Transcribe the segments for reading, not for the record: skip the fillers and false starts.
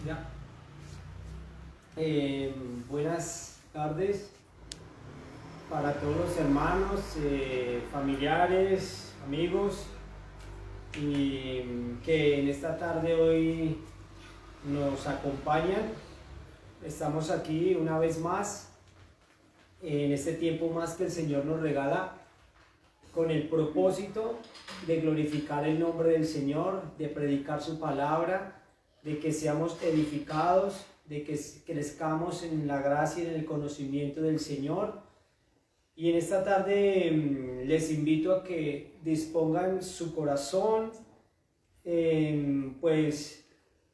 Ya. Buenas tardes para todos los hermanos, familiares, amigos, y que en esta tarde hoy nos acompañan. Estamos aquí una vez más, en este tiempo más que el Señor nos regala, con el propósito de glorificar el nombre del Señor, de predicar su palabra, de que seamos edificados, de que crezcamos en la gracia y en el conocimiento del Señor. Y en esta tarde les invito a que dispongan su corazón, pues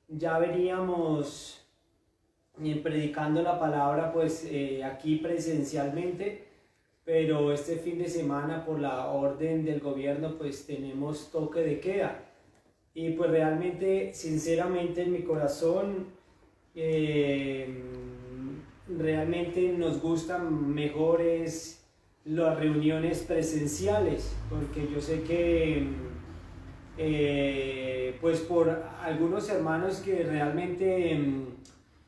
ya veníamos predicando la palabra pues aquí presencialmente, pero este fin de semana por la orden del gobierno pues tenemos toque de queda. Y pues realmente, sinceramente en mi corazón, realmente nos gustan mejores las reuniones presenciales, porque yo sé que pues por algunos hermanos que realmente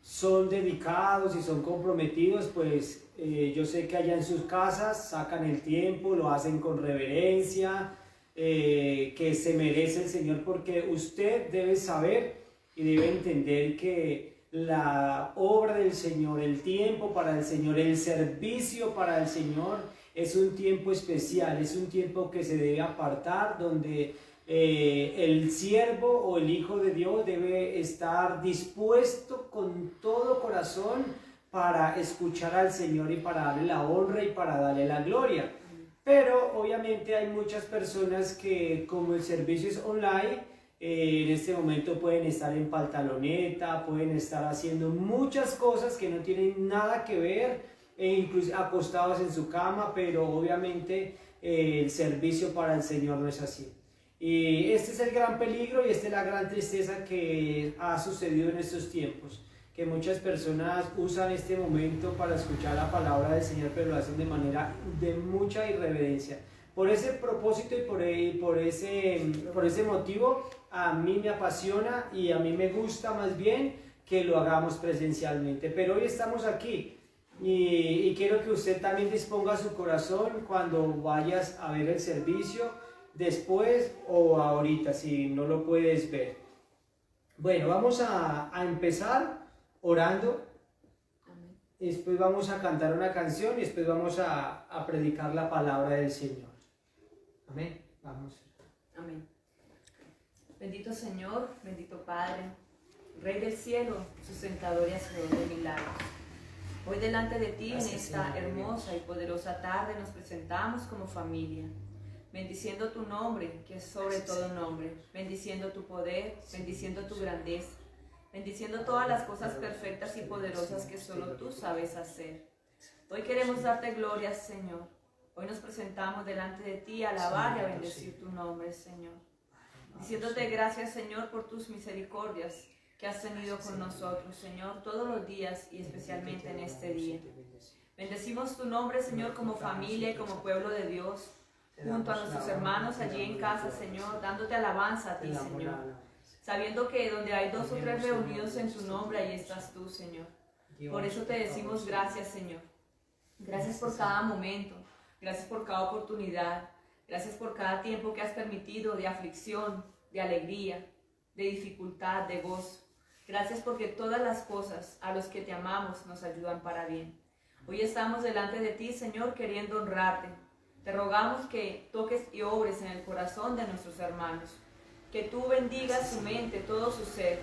son dedicados y son comprometidos, pues yo sé que allá en sus casas sacan el tiempo, lo hacen con reverencia, que se merece el Señor, porque usted debe saber y debe entender que la obra del Señor, el tiempo para el Señor, el servicio para el Señor es un tiempo especial, es un tiempo que se debe apartar, donde el siervo o el hijo de Dios debe estar dispuesto con todo corazón para escuchar al Señor y para darle la honra y para darle la gloria. Pero obviamente hay muchas personas que, como el servicio es online, en este momento pueden estar en pantaloneta, pueden estar haciendo muchas cosas que no tienen nada que ver, incluso acostados en su cama, pero obviamente el servicio para el Señor no es así. Y este es el gran peligro y esta es la gran tristeza que ha sucedido en estos tiempos, que muchas personas usan este momento para escuchar la palabra del Señor, pero lo hacen de manera de mucha irreverencia. Por ese propósito y por ese motivo, a mí me apasiona y a mí me gusta más bien que lo hagamos presencialmente. Pero hoy estamos aquí y quiero que usted también disponga su corazón cuando vayas a ver el servicio, después o ahorita, si no lo puedes ver. Bueno, vamos a empezar orando. Amén. Y después vamos a cantar una canción y después vamos a predicar la palabra del Señor. Amén. Vamos. Amén. Bendito Señor, bendito Padre, Rey del cielo, sustentador y hacedor de milagros. Hoy delante de ti, gracias, en esta Señor, hermosa y poderosa tarde, nos presentamos como familia, bendiciendo tu nombre, que es sobre todo nombre, bendiciendo tu poder, bendiciendo tu grandeza, bendiciendo todas las cosas perfectas y poderosas que solo tú sabes hacer. Hoy queremos darte gloria, Señor. Hoy nos presentamos delante de ti a alabar y a bendecir tu nombre, Señor. Diciéndote gracias, Señor, por tus misericordias que has tenido con nosotros, Señor, todos los días y especialmente en este día. Bendecimos tu nombre, Señor, como familia y como pueblo de Dios, junto a nuestros hermanos allí en casa, Señor, dándote alabanza a ti, Señor. Sabiendo que donde hay 2 o 3 reunidos en tu nombre, ahí estás tú, Señor. Por eso te decimos gracias, Señor. Gracias por cada momento, gracias por cada oportunidad, gracias por cada tiempo que has permitido de aflicción, de alegría, de dificultad, de gozo. Gracias porque todas las cosas a los que te amamos nos ayudan para bien. Hoy estamos delante de ti, Señor, queriendo honrarte. Te rogamos que toques y obres en el corazón de nuestros hermanos, que tú bendigas su mente, todo su ser,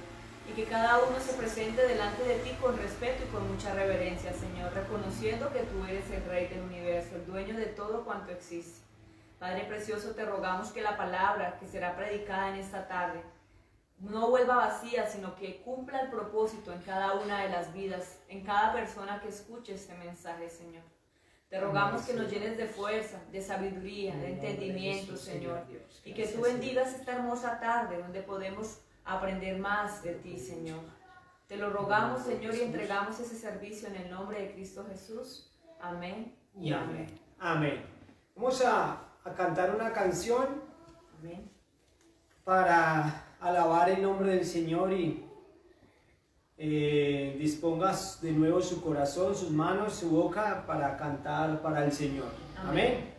y que cada uno se presente delante de ti con respeto y con mucha reverencia, Señor, reconociendo que tú eres el Rey del universo, el dueño de todo cuanto existe. Padre precioso, te rogamos que la palabra que será predicada en esta tarde no vuelva vacía, sino que cumpla el propósito en cada una de las vidas, en cada persona que escuche este mensaje, Señor. Te rogamos que nos llenes de fuerza, de sabiduría, de entendimiento, Señor, y que tú bendigas esta hermosa tarde donde podemos aprender más de ti, Señor. Te lo rogamos, Señor, y entregamos ese servicio en el nombre de Cristo Jesús. Amén y amén. Amén. Vamos a cantar una canción. Amén. Para alabar el nombre del Señor y disponga de nuevo su corazón, sus manos, su boca para cantar para el Señor. Amén.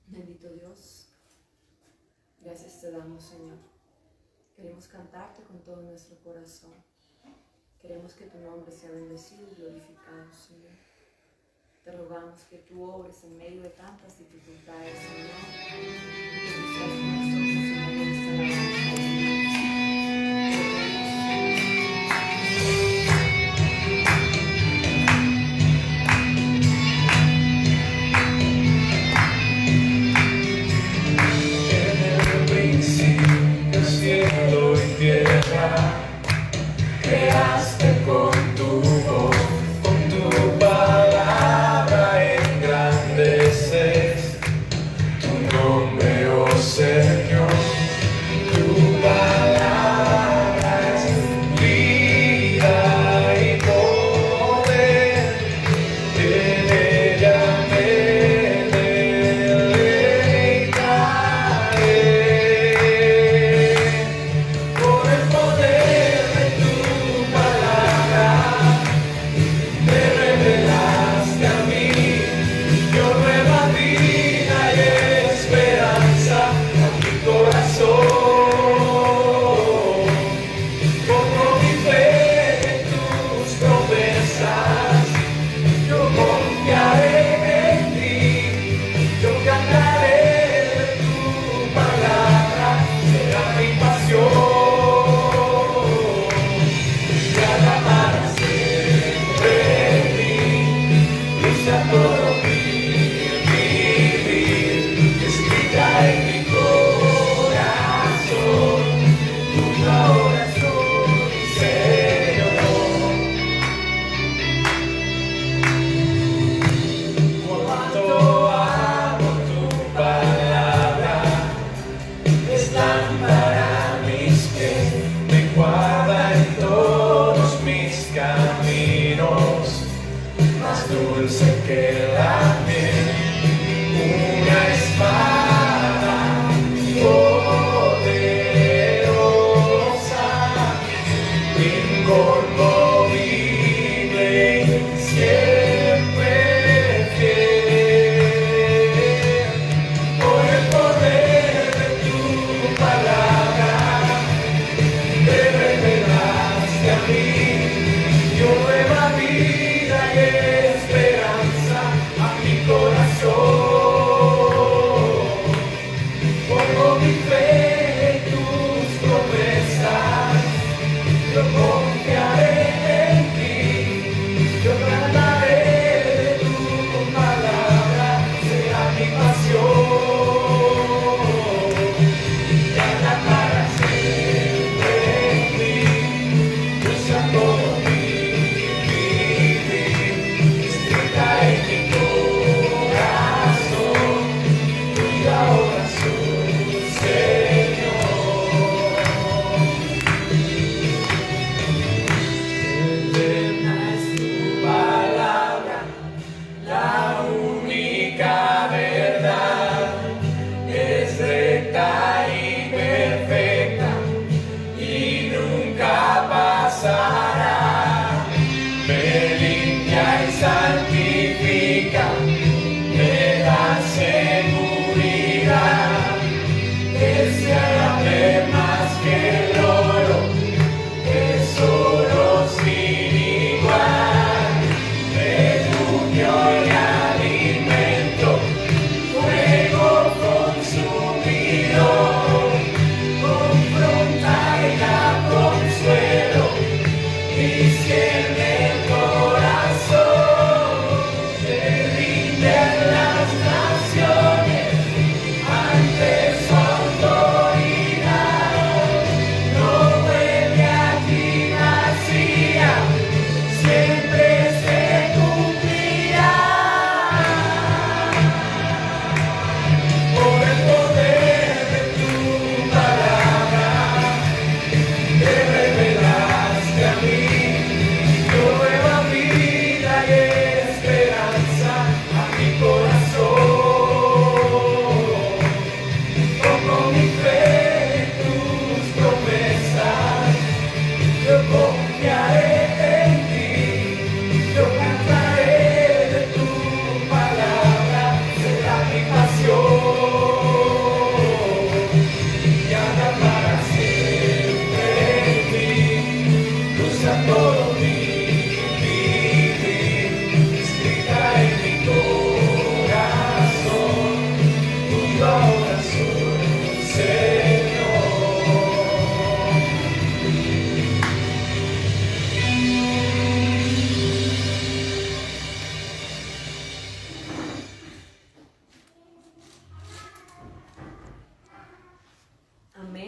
Bendito Dios, gracias te damos, Señor. Queremos cantarte con todo nuestro corazón. Queremos que tu nombre sea bendecido y glorificado, Señor. Te rogamos que tú obres en medio de tantas dificultades, Señor, y que tú seas con nosotros en medio de esta alabanza. Cielo y tierra, creaste con tu voz, con tu palabra engrandeces tu nombre, oh Señor. Tu palabra es vida y poder, en ella me deleitaré. Por el poder de tu palabra, me revelaste a mí, dio nueva vida y esperanza a mi corazón. Pongo mi fe en tus promesas, yo confiaré en ti, yo cantaré de tu palabra, será mi pasión. Todo mi vivir, escrita en mi corazón, tu oración, Señor. Cuánto amo tu palabra, es lámpara a mis pies, me guarda en todos mis caminos. Más dulce que la miel, una espada poderosa, inconmovible, siempre fiel. Por el poder de tu palabra,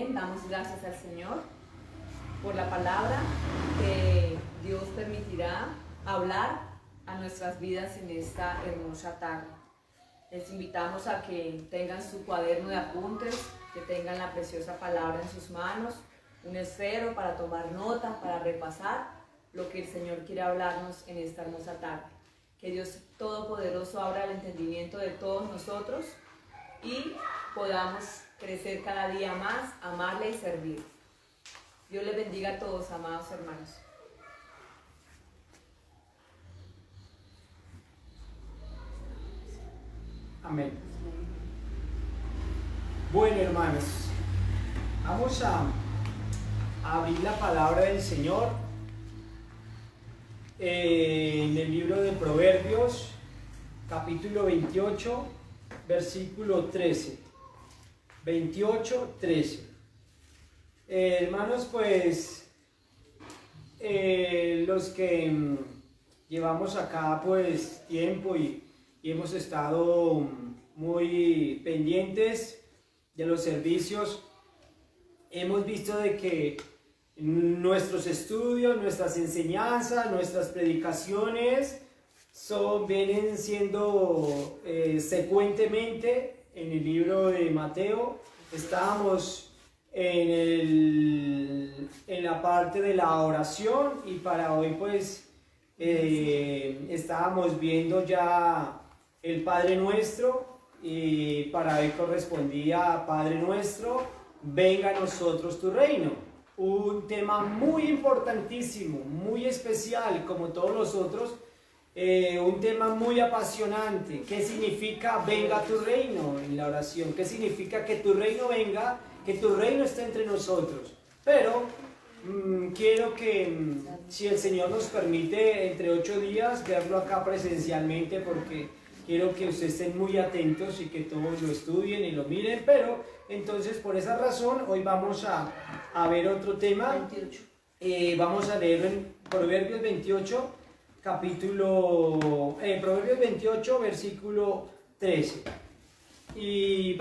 Amén. Damos gracias al Señor por la palabra que Dios permitirá hablar a nuestras vidas en esta hermosa tarde. Les invitamos a que tengan su cuaderno de apuntes, que tengan la preciosa palabra en sus manos, un esfero para tomar nota, para repasar lo que el Señor quiere hablarnos en esta hermosa tarde. Que Dios Todopoderoso abra el entendimiento de todos nosotros y podamos crecer cada día más, amarle y servir. Dios les bendiga a todos, amados hermanos. Amén. Bueno, hermanos, vamos a abrir la palabra del Señor en el libro de Proverbios, capítulo 28, versículo 13. 28, 13. Hermanos, pues los que llevamos acá pues tiempo y hemos estado muy pendientes de los servicios, hemos visto de que nuestros estudios, nuestras enseñanzas, nuestras predicaciones vienen siendo secuentemente en el libro de Mateo. Estábamos en la parte de la oración y para hoy pues estábamos viendo ya el Padre Nuestro y para hoy correspondía Padre Nuestro, venga a nosotros tu reino. Un tema muy importantísimo, muy especial como todos los otros, un tema muy apasionante. ¿Qué significa venga tu reino en la oración? ¿Qué significa que tu reino venga, que tu reino esté entre nosotros? Pero quiero que si el Señor nos permite entre 8 días verlo acá presencialmente, porque quiero que ustedes estén muy atentos y que todos lo estudien y lo miren, pero entonces por esa razón hoy vamos a ver otro tema. 28. Vamos a leer en Proverbios 28, Proverbios 28, versículo 13. Y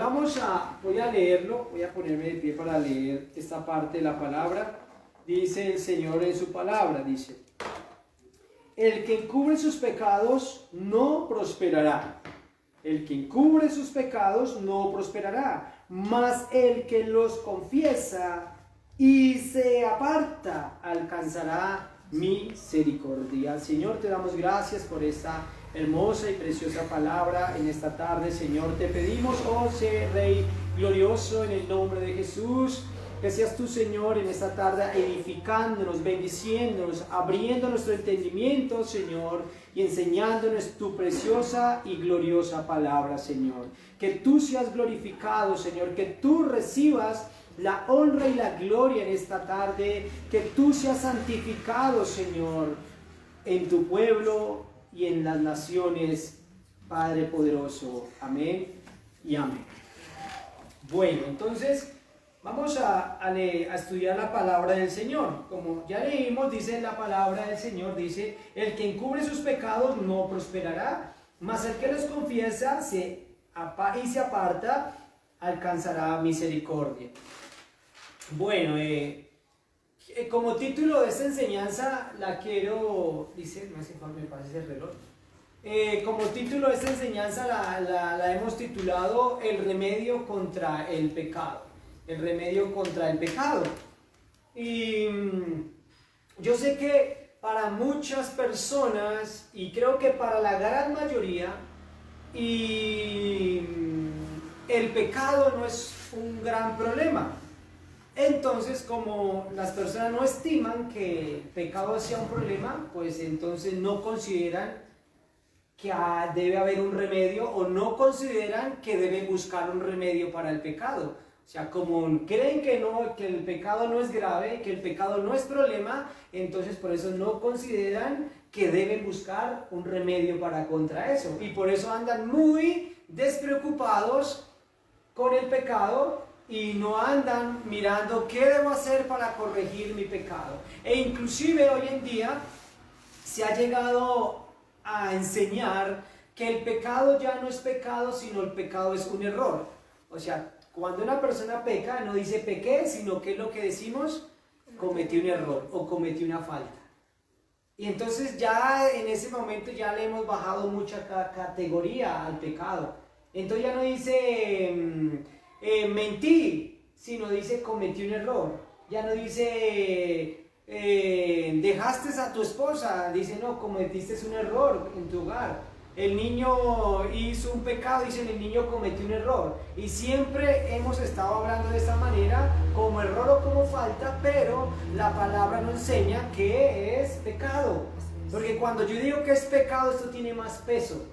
voy a leerlo, voy a ponerme de pie para leer esta parte de la palabra. Dice el Señor en su palabra, dice: el que encubre sus pecados no prosperará. El que encubre sus pecados no prosperará, mas el que los confiesa y se aparta alcanzará misericordia. Señor, te damos gracias por esta hermosa y preciosa palabra en esta tarde. Señor, te pedimos, oh Rey glorioso, en el nombre de Jesús, que seas tú, Señor, en esta tarde edificándonos, bendiciéndonos, abriendo nuestro entendimiento, Señor, y enseñándonos tu preciosa y gloriosa palabra, Señor. Que tú seas glorificado, Señor, que tú recibas la honra y la gloria en esta tarde, que tú seas santificado, Señor, en tu pueblo y en las naciones, Padre poderoso. Amén y amén. Bueno, entonces vamos a estudiar la palabra del Señor. Como ya leímos, dice la palabra del Señor, dice: el que encubre sus pecados no prosperará, mas el que los confiesa y se aparta alcanzará misericordia. Bueno, como título de esta enseñanza la quiero, dice, no sé cuál me parece el reloj. Como título de esta enseñanza la hemos titulado El remedio contra el pecado. El remedio contra el pecado. Y yo sé que para muchas personas, y creo que para la gran mayoría, el pecado no es un gran problema. Entonces, como las personas no estiman que el pecado sea un problema, pues entonces no consideran que debe haber un remedio, o no consideran que deben buscar un remedio para el pecado. O sea, como creen que el pecado no es grave, que el pecado no es problema, entonces por eso no consideran que deben buscar un remedio contra eso. Y por eso andan muy despreocupados con el pecado y no andan mirando qué debo hacer para corregir mi pecado. E inclusive hoy en día se ha llegado a enseñar que el pecado ya no es pecado, sino el pecado es un error. O sea, Cuando una persona peca, no dice pequé, sino que es lo que decimos, cometí un error o cometí una falta. Y entonces ya en ese momento ya le hemos bajado mucha categoría al pecado. Entonces ya no dice mentí, sino dice cometí un error. Ya no dice dejaste a tu esposa, dice no, cometiste un error en tu hogar. El niño hizo un pecado, dice el niño cometió un error. Y siempre hemos estado hablando de esta manera, como error o como falta, pero la palabra nos enseña que es pecado. Porque cuando yo digo que es pecado, esto tiene más peso.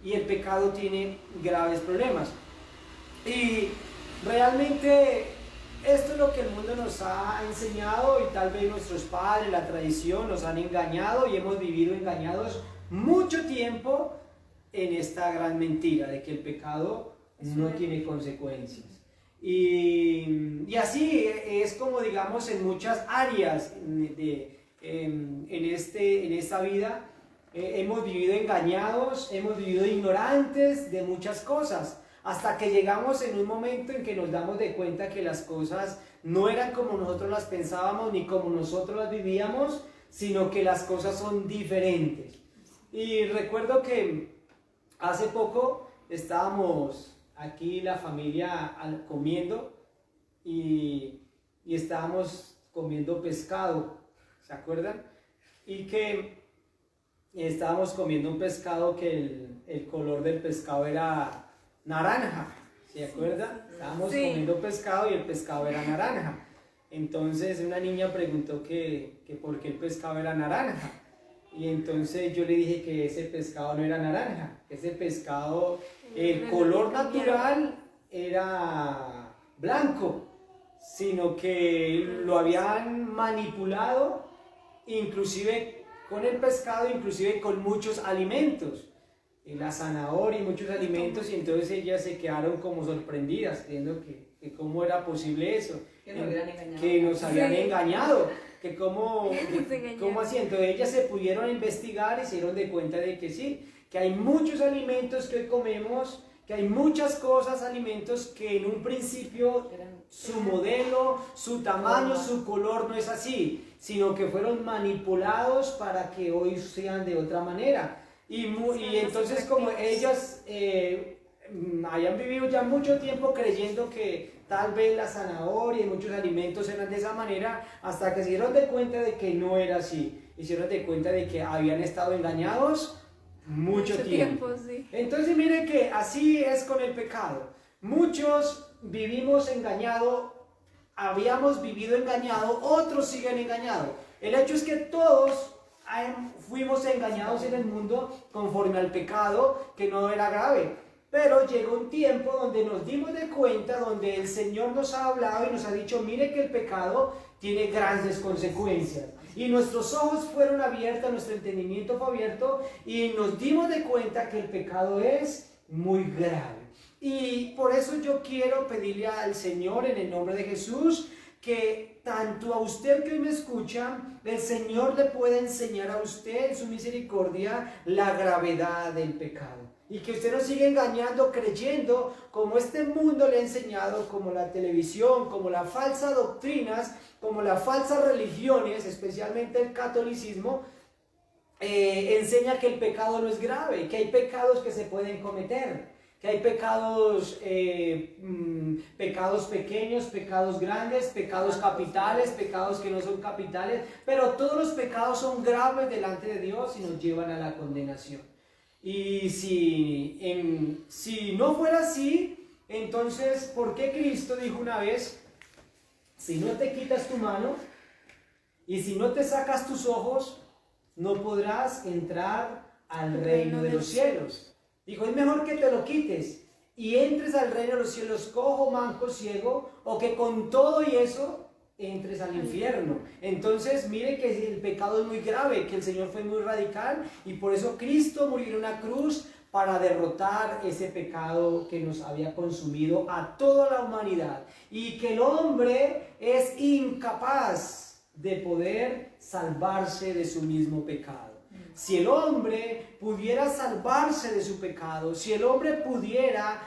Y el pecado tiene graves problemas. Y realmente esto es lo que el mundo nos ha enseñado, y tal vez nuestros padres, la tradición, nos han engañado y hemos vivido engañados mucho tiempo en esta gran mentira de que el pecado no tiene consecuencias. Y así es como, digamos, en muchas áreas en esta vida hemos vivido engañados, hemos vivido ignorantes de muchas cosas, hasta que llegamos en un momento en que nos damos de cuenta que las cosas no eran como nosotros las pensábamos ni como nosotros las vivíamos, sino que las cosas son diferentes. Y recuerdo que hace poco estábamos aquí la familia comiendo y estábamos comiendo pescado, ¿se acuerdan? Y que estábamos comiendo un pescado que el color del pescado era naranja, ¿se acuerdan? Estábamos comiendo pescado y el pescado era naranja. Entonces una niña preguntó que por qué el pescado era naranja. Y entonces yo le dije que ese pescado no era naranja, que ese pescado, el color natural era blanco, sino que lo habían manipulado, inclusive con el pescado, inclusive con muchos alimentos, la zanahoria y muchos alimentos, y entonces ellas se quedaron como sorprendidas, creyendo que cómo era posible eso, que nos habían engañado. Que cómo así, entonces ellas se pudieron investigar y se dieron de cuenta de que sí, que hay muchos alimentos que hoy comemos, que hay muchas cosas, alimentos que en un principio su modelo, su tamaño, su color no es así, sino que fueron manipulados para que hoy sean de otra manera. Y entonces como ellas hayan vivido ya mucho tiempo creyendo que tal vez la zanahoria y muchos alimentos eran de esa manera, hasta que se dieron de cuenta de que no era así, y se dieron de cuenta de que habían estado engañados mucho tiempo. Sí. Entonces mire que así es con el pecado. Muchos vivimos engañados, habíamos vivido engañados, otros siguen engañados. El hecho es que todos fuimos engañados en el mundo conforme al pecado, que no era grave. Pero llegó un tiempo donde nos dimos de cuenta, donde el Señor nos ha hablado y nos ha dicho, mire que el pecado tiene grandes consecuencias. Y nuestros ojos fueron abiertos, nuestro entendimiento fue abierto y nos dimos de cuenta que el pecado es muy grave. Y por eso yo quiero pedirle al Señor en el nombre de Jesús que tanto a usted que hoy me escucha, el Señor le pueda enseñar a usted en su misericordia la gravedad del pecado. Y que usted no siga engañando, creyendo, como este mundo le ha enseñado, como la televisión, como las falsas doctrinas, como las falsas religiones, especialmente el catolicismo, enseña que el pecado no es grave, que hay pecados que se pueden cometer, que hay pecados pequeños, pecados grandes, pecados capitales, pecados que no son capitales, pero todos los pecados son graves delante de Dios y nos llevan a la condenación. Y si no fuera así, entonces, ¿por qué Cristo dijo una vez, si no te quitas tu mano y si no te sacas tus ojos, no podrás entrar al reino de los cielos? Dijo, es mejor que te lo quites y entres al reino de los cielos cojo, manco, ciego, o que con todo y eso entres al infierno. Entonces mire que el pecado es muy grave, que el Señor fue muy radical y por eso Cristo murió en una cruz para derrotar ese pecado que nos había consumido a toda la humanidad, y que el hombre es incapaz de poder salvarse de su mismo pecado. Si el hombre pudiera salvarse de su pecado, si el hombre pudiera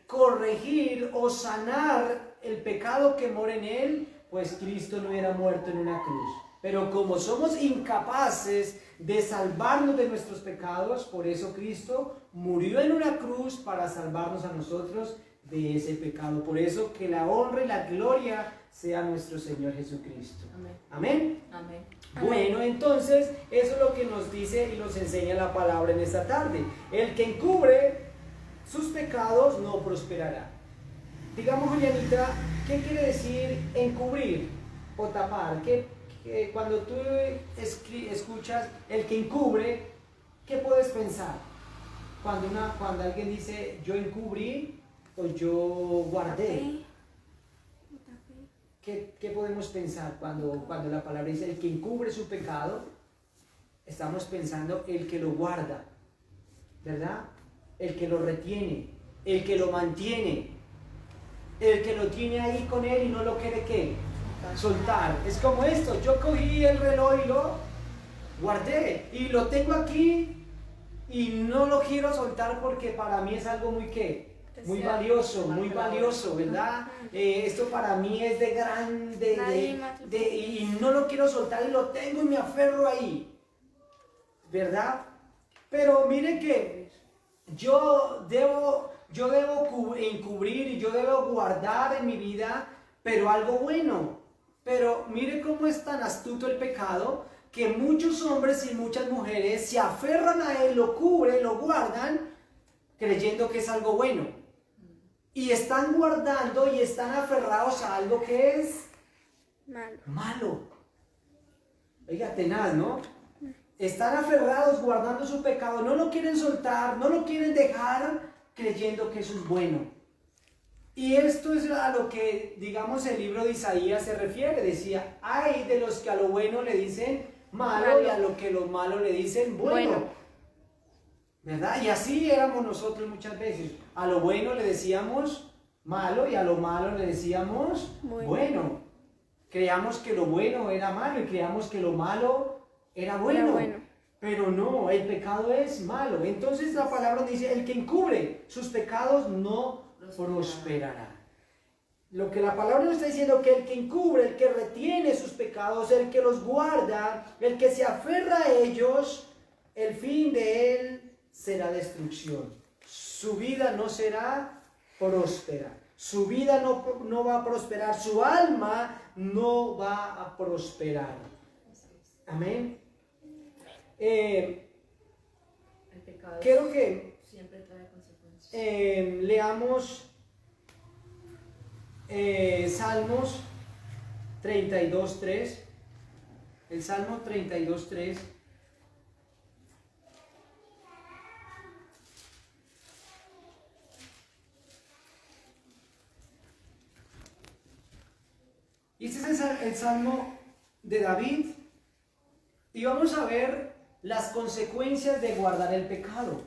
corregir o sanar el pecado que mora en él, pues Cristo no hubiera muerto en una cruz. Pero como somos incapaces de salvarnos de nuestros pecados, por eso Cristo murió en una cruz para salvarnos a nosotros de ese pecado. Por eso que la honra y la gloria sea nuestro Señor Jesucristo. Amén. Amén. Amén. Bueno, entonces eso es lo que nos dice y nos enseña la palabra en esta tarde. El que encubre sus pecados no prosperará. Digamos, Julianita, ¿qué quiere decir encubrir o tapar? Cuando tú escuchas el que encubre, ¿qué puedes pensar? Cuando alguien dice yo encubrí o yo guardé, ¿qué podemos pensar cuando la palabra dice el que encubre su pecado? Estamos pensando el que lo guarda, ¿verdad? El que lo retiene, el que lo mantiene, el que lo tiene ahí con él y no lo quiere ¿qué? Soltar. Es como esto, yo cogí el reloj y lo guardé y lo tengo aquí y no lo quiero soltar porque para mí es algo muy ¿qué? Muy valioso, ¿verdad? Esto para mí es de grande y no lo quiero soltar y lo tengo y me aferro ahí, ¿verdad? Pero mire que yo debo encubrir y yo debo guardar en mi vida, pero algo bueno. Pero mire cómo es tan astuto el pecado, que muchos hombres y muchas mujeres se aferran a él, lo cubren, lo guardan, creyendo que es algo bueno. Y están guardando y están aferrados a algo que es malo. Oiga, tenaz, ¿no? Están aferrados guardando su pecado, no lo quieren soltar, no lo quieren dejar, creyendo que eso es bueno. Y esto es a lo que, digamos, el libro de Isaías se refiere. Decía, ay de los que a lo bueno le dicen malo y a lo que lo malo le dicen bueno. ¿Verdad? Y así éramos nosotros muchas veces. A lo bueno le decíamos malo y a lo malo le decíamos bueno. Creíamos que lo bueno era malo y creíamos que lo malo era bueno. Pero no, el pecado es malo. Entonces la palabra dice, el que encubre sus pecados no prosperará. Lo que la palabra nos está diciendo, que el que encubre, el que retiene sus pecados, el que los guarda, el que se aferra a ellos, el fin de él será destrucción. Su vida no será próspera. Su vida no va a prosperar. Su alma no va a prosperar. Amén. El pecado Quiero que siempre trae consecuencias. Leamos Salmos 32:3. El Salmo 32:3. Y este es el Salmo de David. Y vamos a ver las consecuencias de guardar el pecado.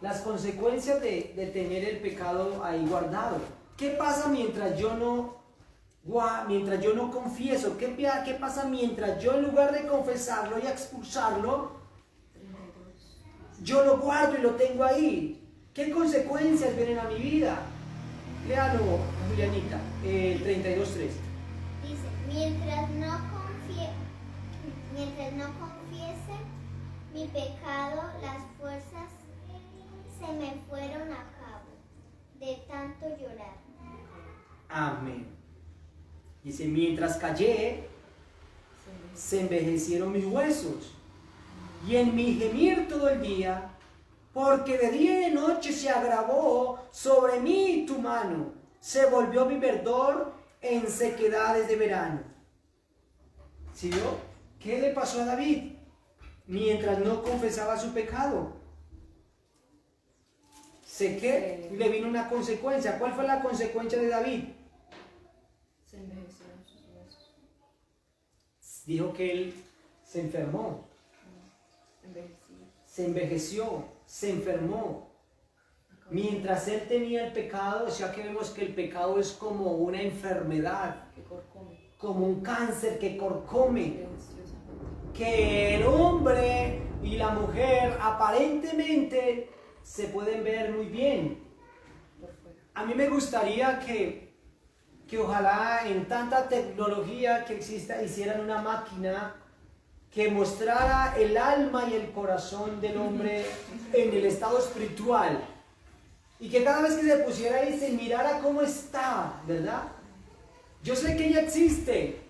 Las consecuencias de tener el pecado ahí guardado. ¿Qué pasa mientras yo no confieso? ¿Qué pasa mientras yo, en lugar de confesarlo y expulsarlo, yo lo guardo y lo tengo ahí? ¿Qué consecuencias vienen a mi vida? Léalo, Julianita, 32:3. Dice, mientras no confiese mi pecado, las fuerzas se me fueron a cabo de tanto llorar. Amén. Dice, mientras callé, se envejecieron mis huesos, y en mi gemir todo el día, porque de día y de noche se agravó sobre mí tu mano, se volvió mi verdor en sequedades de verano. ¿Sí vio? ¿Qué le pasó a David? Mientras no confesaba su pecado, le vino una consecuencia. ¿Cuál fue la consecuencia de David? Se envejecieron sus huesos. Dijo que él se enfermó. Se envejeció, se enfermó. Mientras él tenía el pecado, o sea que vemos que el pecado es como una enfermedad, como un cáncer que corcome, que el hombre y la mujer aparentemente se pueden ver muy bien, a mí me gustaría que ojalá en tanta tecnología que exista hicieran una máquina que mostrara el alma y el corazón del hombre en el estado espiritual. Y que cada vez que se pusiera ahí se mirara cómo está, ¿verdad? Yo sé que ella existe.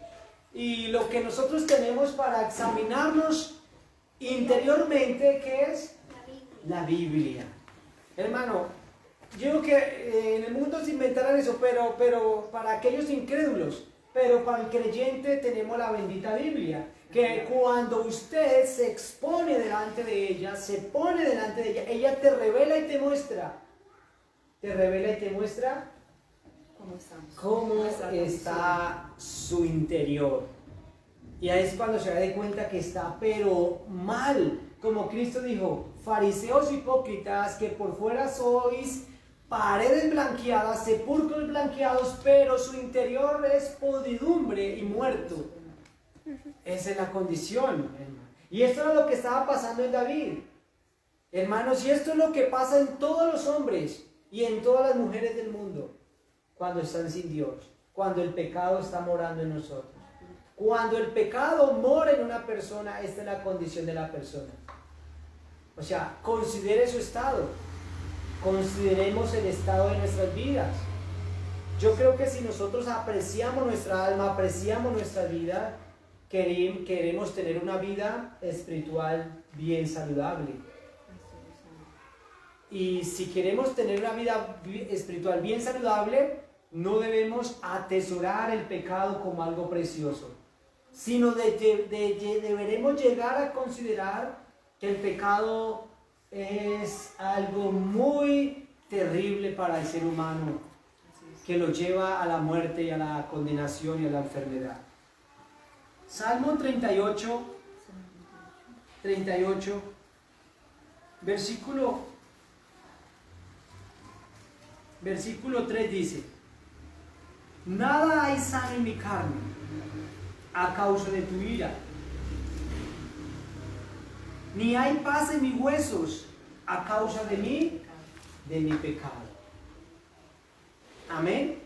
Y lo que nosotros tenemos para examinarnos interiormente, ¿qué es? La Biblia. Hermano, yo creo que en el mundo se inventarán eso, pero para aquellos incrédulos, pero para el creyente tenemos la bendita Biblia. Que cuando usted se expone delante de ella, se pone delante de ella te revela y te muestra. Te revela y te muestra cómo está su interior. Y ahí es cuando se da cuenta que está pero mal. Como Cristo dijo, fariseos hipócritas, que por fuera sois paredes blanqueadas, sepulcros blanqueados, pero su interior es podridumbre y muerto. Esa es la condición, hermano. Y esto era lo que estaba pasando en David. Hermanos, y esto es lo que pasa en todos los hombres y en todas las mujeres del mundo cuando están sin Dios, cuando el pecado está morando en nosotros. Cuando el pecado mora en una persona, esta es la condición de la persona. O sea, considere su estado. Consideremos el estado de nuestras vidas. Yo creo que si nosotros apreciamos nuestra alma, apreciamos nuestra vida, queremos tener una vida espiritual bien saludable. Y si queremos tener una vida espiritual bien saludable, no debemos atesorar el pecado como algo precioso, sino deberemos llegar a considerar que el pecado es algo muy terrible para el ser humano, que lo lleva a la muerte y a la condenación y a la enfermedad. Salmo 38, versículo 3 dice: nada hay sano en mi carne a causa de tu ira, ni hay paz en mis huesos a causa de mi pecado. Amén.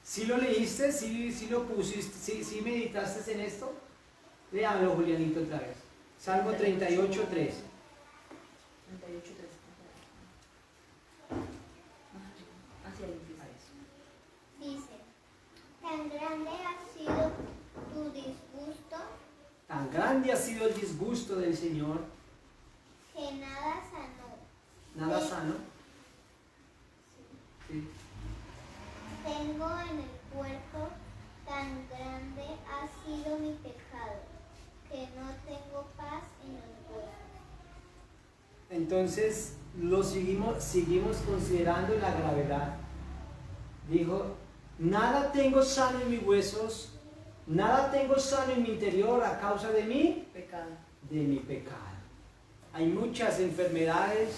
¿Sí lo leíste? ¿Sí lo pusiste? ¿Sí meditaste en esto? Léalo, Julianito, otra vez. Salmo 38, 3. Dice, tan grande ha sido tu disgusto, Tan grande ha sido el disgusto del Señor, que nada sanó. nada sano. Sí. Tengo en el cuerpo, tan grande ha sido mi pecado, que no tengo paz en los huesos. Entonces seguimos considerando la gravedad. Dijo, nada tengo sano en mis huesos, nada tengo sano en mi interior a causa de mi pecado. Hay muchas enfermedades,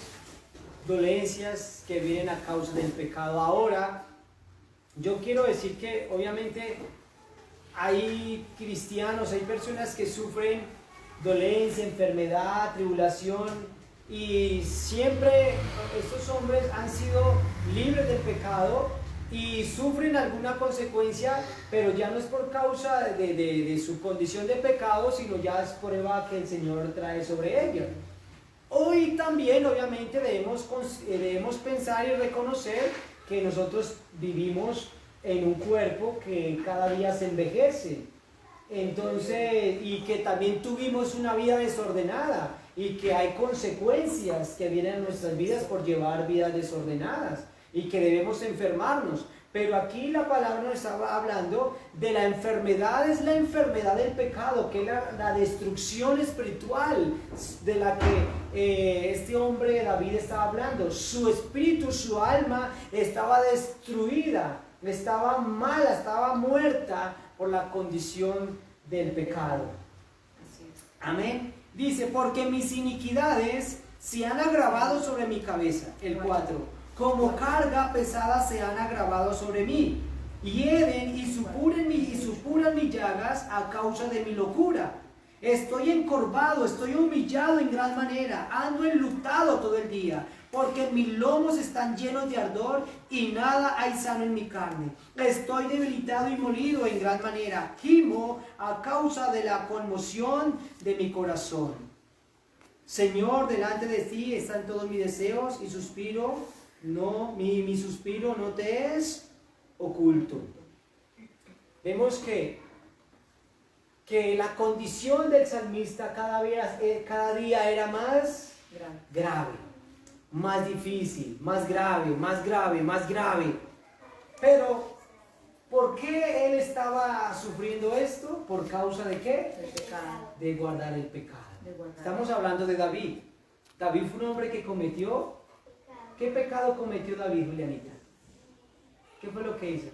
dolencias que vienen a causa del pecado. Ahora, yo quiero decir que obviamente hay cristianos, hay personas que sufren dolencia, enfermedad, tribulación, y siempre estos hombres han sido libres del pecado y sufren alguna consecuencia, pero ya no es por causa de su condición de pecado, sino ya es prueba que el Señor trae sobre ellos. Hoy también obviamente debemos pensar y reconocer que nosotros vivimos en un cuerpo que cada día se envejece. Entonces, y que también tuvimos una vida desordenada y que hay consecuencias que vienen en nuestras vidas por llevar vidas desordenadas y que debemos enfermarnos. Pero aquí la palabra nos estaba hablando de la enfermedad, es la enfermedad del pecado, que es la destrucción espiritual de la que este hombre David estaba hablando. Su espíritu, su alma estaba destruida, estaba mala, estaba muerta por la condición del pecado. Amén. Dice, porque mis iniquidades se han agravado sobre mi cabeza. El 4. Como carga pesada se han agravado sobre mí. Hieden y supuran mis llagas a causa de mi locura. Estoy encorvado, estoy humillado en gran manera, ando enlutado todo el día. porque mis lomos están llenos de ardor y nada hay sano en mi carne. Estoy debilitado y molido en gran manera. Gimo a causa de la conmoción de mi corazón. Señor, delante de ti están todos mis deseos y suspiro, mi suspiro no te es oculto. Vemos que la condición del salmista cada día era más grave, más difícil, más grave, más grave, más grave. Pero, ¿por qué él estaba sufriendo esto? ¿Por causa de qué? El pecado. De guardar el pecado. De guardar. Estamos hablando de David. David fue un hombre que cometió... ¿Qué pecado cometió David, Julianita? ¿Qué fue lo que hizo?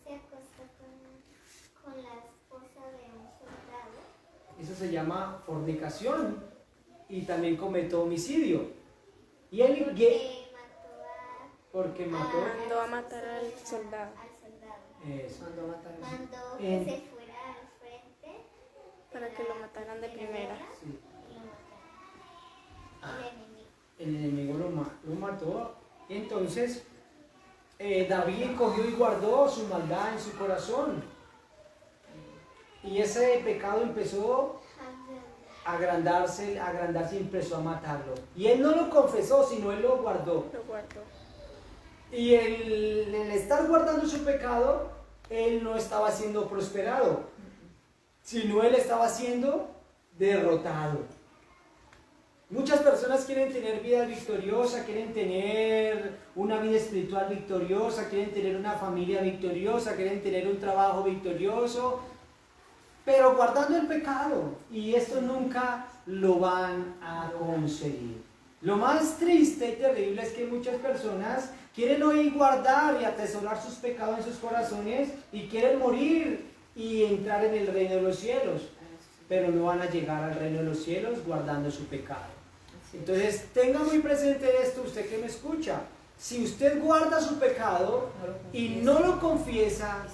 Se acostó con la esposa de un soldado. Eso se llama fornicación. Y también cometió homicidio. Y él... Porque mató... Mandó a matar al soldado. Eso. Mandó que se fuera al frente Para que lo mataran de primera. Sí. y lo mataron. El enemigo lo mató. Y entonces David cogió y guardó su maldad en su corazón. Y ese pecado empezó a agrandarse y empezó a matarlo. Y él no lo confesó, sino él lo guardó. Lo guardó. Y el estar guardando su pecado, él no estaba siendo prosperado, sino él estaba siendo derrotado. Muchas personas quieren tener vida victoriosa, quieren tener una vida espiritual victoriosa, quieren tener una familia victoriosa, quieren tener un trabajo victorioso, pero guardando el pecado. Y esto nunca lo van a conseguir. Lo más triste y terrible es que muchas personas quieren hoy guardar y atesorar sus pecados en sus corazones y quieren morir y entrar en el reino de los cielos, pero no van a llegar al reino de los cielos guardando su pecado. Entonces tenga muy presente esto, usted que me escucha. Si usted guarda su pecado y no lo confiesa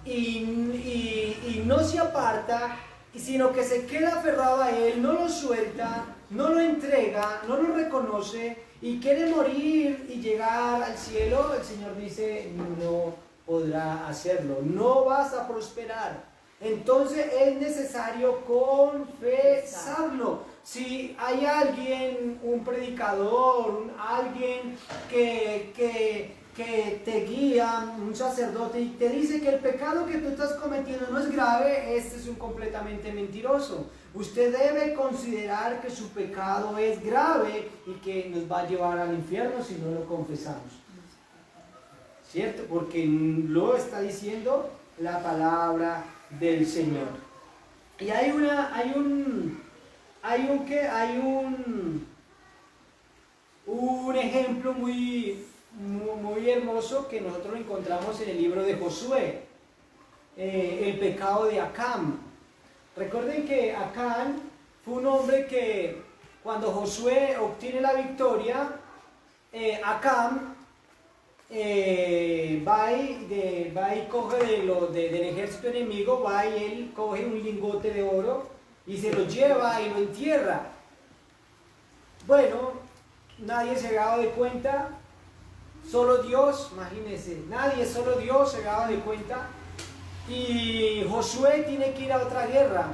y no se aparta, sino que se queda aferrado a él, no lo suelta, no lo entrega, no lo reconoce y quiere morir y llegar al cielo, el Señor dice, no podrá hacerlo, no vas a prosperar. Entonces es necesario confesarlo. Si hay alguien, un predicador, alguien que te guía, un sacerdote, y te dice que el pecado que tú estás cometiendo no es grave, este es un completamente mentiroso. Usted debe considerar que su pecado es grave y que nos va a llevar al infierno si no lo confesamos. ¿Cierto? Porque lo está diciendo la palabra del Señor. Y hay un ejemplo muy hermoso que nosotros encontramos en el libro de Josué, el pecado de Acán. Recuerden que Acán fue un hombre que cuando Josué obtiene la victoria, Acán va y coge del ejército enemigo, va y él coge un lingote de oro y se lo lleva y lo entierra. Bueno, nadie se ha dado de cuenta, solo Dios, imagínense, solo Dios se ha dado de cuenta. Y Josué tiene que ir a otra guerra.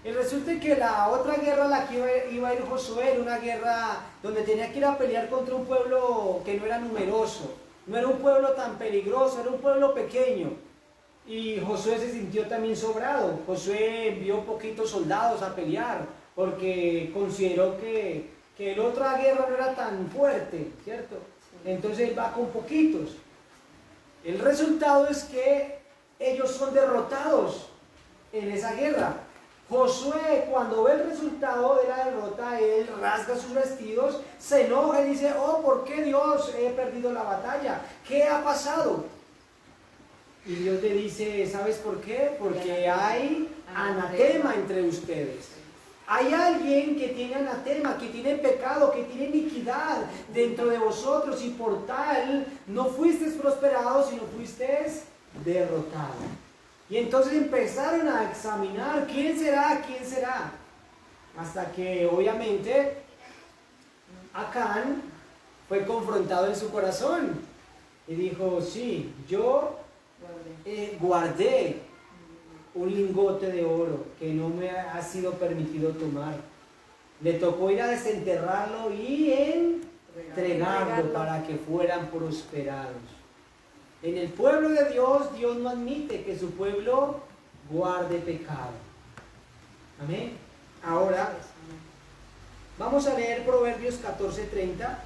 Y resulta que la otra guerra a la que iba a ir Josué era una guerra donde tenía que ir a pelear contra un pueblo que no era numeroso, no era un pueblo tan peligroso, era un pueblo pequeño. Y Josué se sintió también sobrado. Josué envió poquitos soldados a pelear porque consideró que la otra guerra no era tan fuerte, ¿cierto? Entonces él va con poquitos. El resultado es que ellos son derrotados en esa guerra. Josué, cuando ve el resultado de la derrota, él rasga sus vestidos, se enoja y dice, oh, ¿por qué Dios he perdido la batalla? ¿Qué ha pasado? Y Dios le dice, ¿sabes por qué? Porque hay anatema entre ustedes. Hay alguien que tiene anatema, que tiene pecado, que tiene iniquidad dentro de vosotros y por tal no fuisteis prosperados, sino fuisteis derrotados. Y entonces empezaron a examinar quién será, hasta que obviamente Acán fue confrontado en su corazón y dijo, sí, yo guardé un lingote de oro que no me ha sido permitido tomar. Le tocó ir a desenterrarlo y entregarlo para que fueran prosperados. En el pueblo de Dios, Dios no admite que su pueblo guarde pecado. Amén. Ahora, vamos a leer Proverbios 14:30.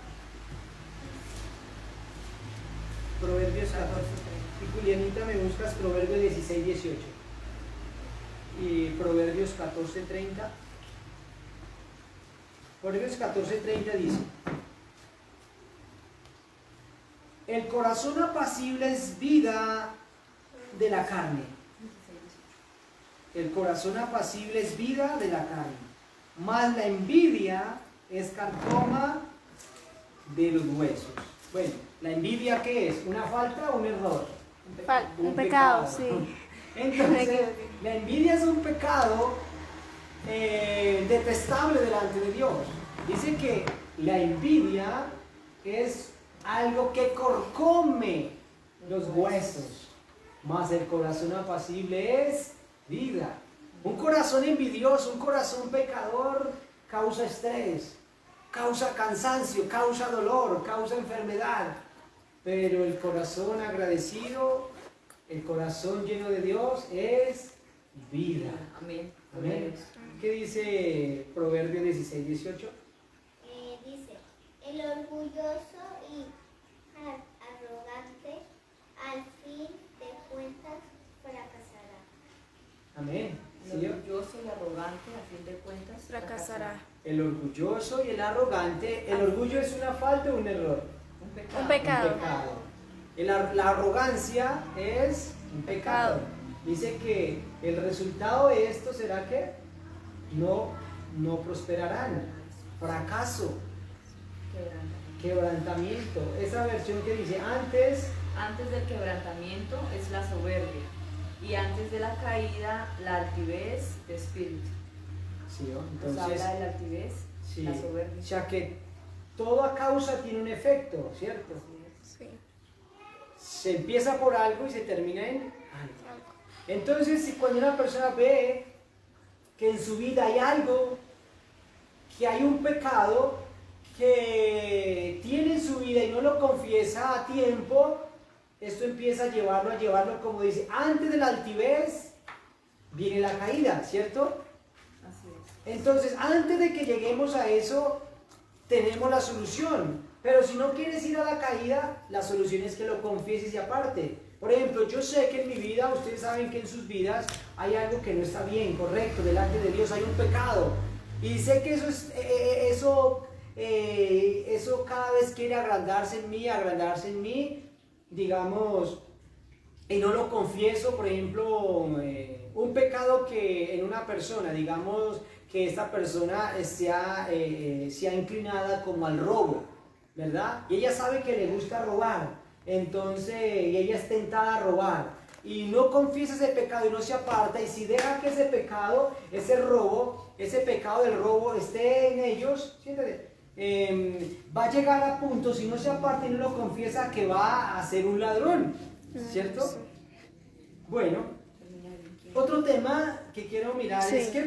Proverbios 14:30. Y Julianita, me buscas Proverbios 16:18. Y Proverbios 14:30. Proverbios 14:30 dice: el corazón apacible es vida de la carne. El corazón apacible es vida de la carne, mas la envidia es carcoma de los huesos. Bueno, ¿la envidia qué es? ¿Una falta o un error? Un pecado, sí. Entonces, la envidia es un pecado detestable delante de Dios. Dice que la envidia es algo que corcome los huesos, mas el corazón apacible es vida. Un corazón envidioso, un corazón pecador causa estrés, causa cansancio, causa dolor, causa enfermedad. Pero el corazón agradecido, el corazón lleno de Dios es vida. Amén. Amén. ¿Qué dice Proverbios 16:18? Dice, el orgulloso y arrogante al fin de cuentas fracasará. Amén. El orgulloso y arrogante, a fin de cuentas, Fracasará. El orgulloso y el arrogante. ¿El orgullo es una falta o un error? Un pecado. Un pecado. Un pecado. La arrogancia es un pecado. Dice que el resultado de esto será que no prosperarán. Fracaso, quebrantamiento. Esa versión que dice Antes del quebrantamiento es la soberbia, y antes de la caída la altivez de espíritu. sí, ¿no? Nos Entonces, habla de la altivez, sí, la soberbia. o sea que toda causa tiene un efecto, ¿cierto? Sí. Se empieza por algo y se termina en algo. Entonces, si cuando una persona ve que en su vida hay algo, que hay un pecado que tiene en su vida y no lo confiesa a tiempo, esto empieza a llevarlo, como dice, antes de la altivez viene la caída, ¿cierto? Así es. Entonces, antes de que lleguemos a eso, tenemos la solución. Pero si no quieres ir a la caída, la solución es que lo confieses y aparte. Por ejemplo, yo sé que en mi vida, ustedes saben que en sus vidas hay algo que no está bien, correcto, delante de Dios hay un pecado. Y sé que eso cada vez quiere agrandarse en mí, digamos, y no lo confieso. Por ejemplo, un pecado que en una persona, digamos, que esta persona sea inclinada como al robo, ¿verdad? Y ella sabe que le gusta robar, entonces, y ella es tentada a robar, y no confiesa ese pecado y no se aparta, y si deja que ese pecado, ese pecado del robo esté en ellos, siéntate, va a llegar a punto, si no se aparta y no lo confiesa, que va a ser un ladrón, ¿cierto? Sí. Bueno, otro tema que quiero mirar Sí. es ¿qué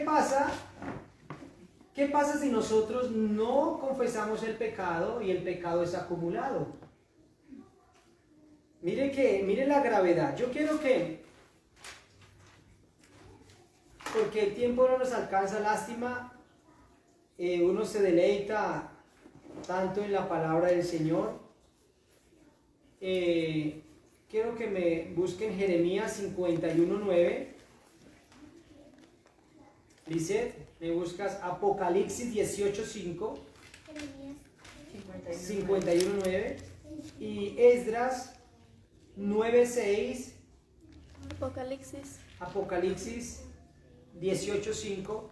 pasa si nosotros no confesamos el pecado y el pecado es acumulado? Mire la gravedad. Yo quiero porque el tiempo no nos alcanza, lástima, uno se deleita tanto en la palabra del Señor. Quiero que me busquen Jeremías 51:9. Dice, me buscas Apocalipsis 18:5, 51:9 y Esdras 9:6, Apocalipsis 18:5,